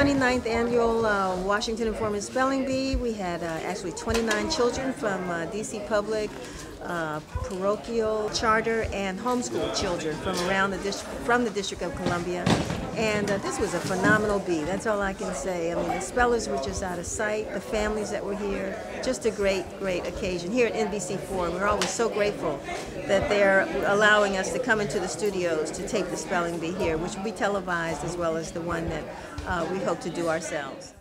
29th annual Washington Informer Spelling Bee. We had actually 29 children from DC Public, parochial, charter, and homeschool children from around the District of Columbia. And this was a phenomenal bee. That's all I can say. I mean, the spellers were just out of sight. The families that were here, just a great, great occasion. Here at NBC4, we're always so grateful that they're allowing us to come into the studios to tape the spelling bee here, which will be televised as well as the one that we hope to do ourselves.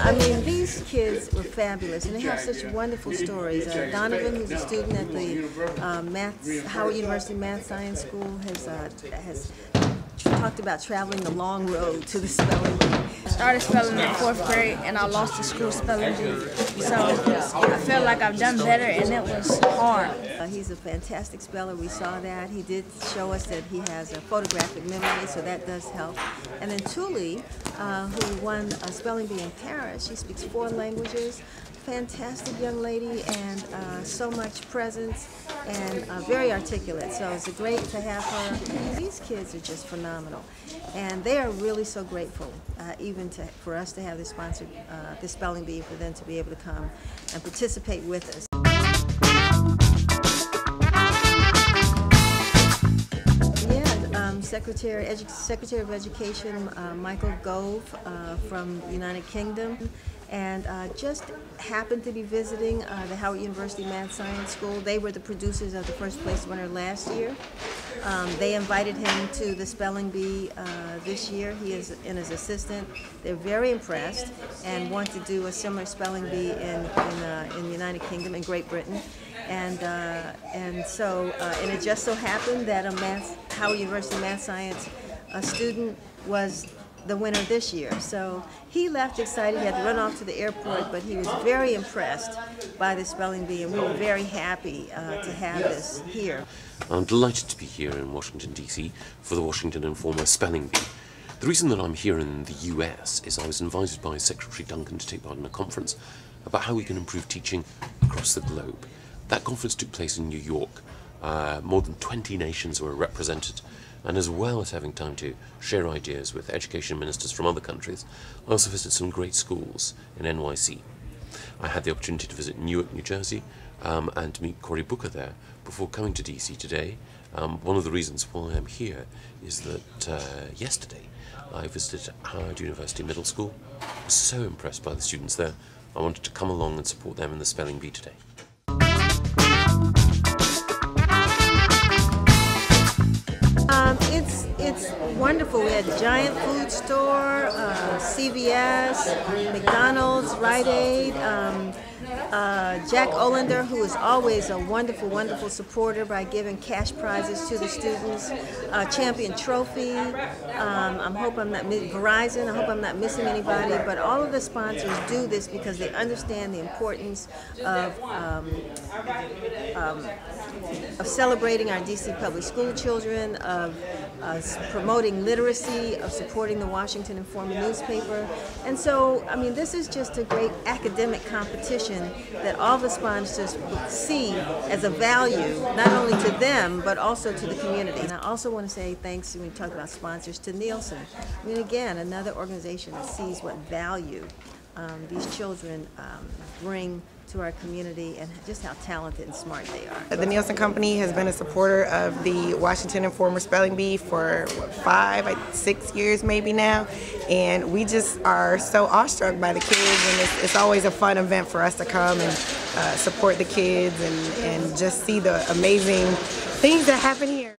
I mean, these kids were fabulous, and they have such wonderful stories. Donovan, who's a student at the Howard University Math Science School, has talked about traveling the long road to the spelling bee. I started spelling in 4th grade, and I lost the school spelling bee. So I feel like I've done better, and it was hard. He's a fantastic speller. We saw that. He did show us that he has a photographic memory, so that does help. And then Tuli, who won a spelling bee in Paris, she speaks 4 languages. Fantastic young lady, and so much presence, and very articulate. So it's great to have her. These kids are just phenomenal, and they are really so grateful, for us to have this sponsored this spelling bee, for them to be able to come and participate with us. Secretary of Education Michael Gove from the United Kingdom, and just happened to be visiting the Howard University Math Science School. They were the producers of the first place winner last year. They invited him to the spelling bee this year. He is and his assistant. They're very impressed and want to do a similar spelling bee in the United Kingdom, in Great Britain. And it just so happened that a Howard University Math Science student was the winner this year. So he left excited. He had to run off to the airport, but he was very impressed by the spelling bee, and we were very happy to have this here. I'm delighted to be here in Washington, D.C. for the Washington Informer Spelling Bee. The reason that I'm here in the US is I was invited by Secretary Duncan to take part in a conference about how we can improve teaching across the globe. That conference took place in New York. More than 20 nations were represented, and as well as having time to share ideas with education ministers from other countries, I also visited some great schools in NYC. I had the opportunity to visit Newark, New Jersey, and to meet Cory Booker there before coming to DC today. One of the reasons why I'm here is that yesterday I visited Howard University Middle School. I was so impressed by the students there, I wanted to come along and support them in the spelling bee today. It's wonderful. We had a giant food store, CVS, McDonald's, Rite Aid, Jack Olander, who is always a wonderful, wonderful supporter by giving cash prizes to the students, Champion Trophy, I hope I'm not Verizon, I hope I'm not missing anybody, but all of the sponsors do this because they understand the importance of celebrating our DC public school children, of promoting literacy, of supporting the Washington Informer newspaper. And so, I mean, this is just a great academic competition that all the sponsors see as a value, not only to them, but also to the community. And I also want to say thanks, when we talk about sponsors, to Nielsen. I mean, again, another organization that sees what value these children bring to our community, and just how talented and smart they are. The Nielsen Company has been a supporter of the Washington Informer Spelling Bee for 6 years maybe now, and we just are so awestruck by the kids, and it's always a fun event for us to come and support the kids and just see the amazing things that happen here.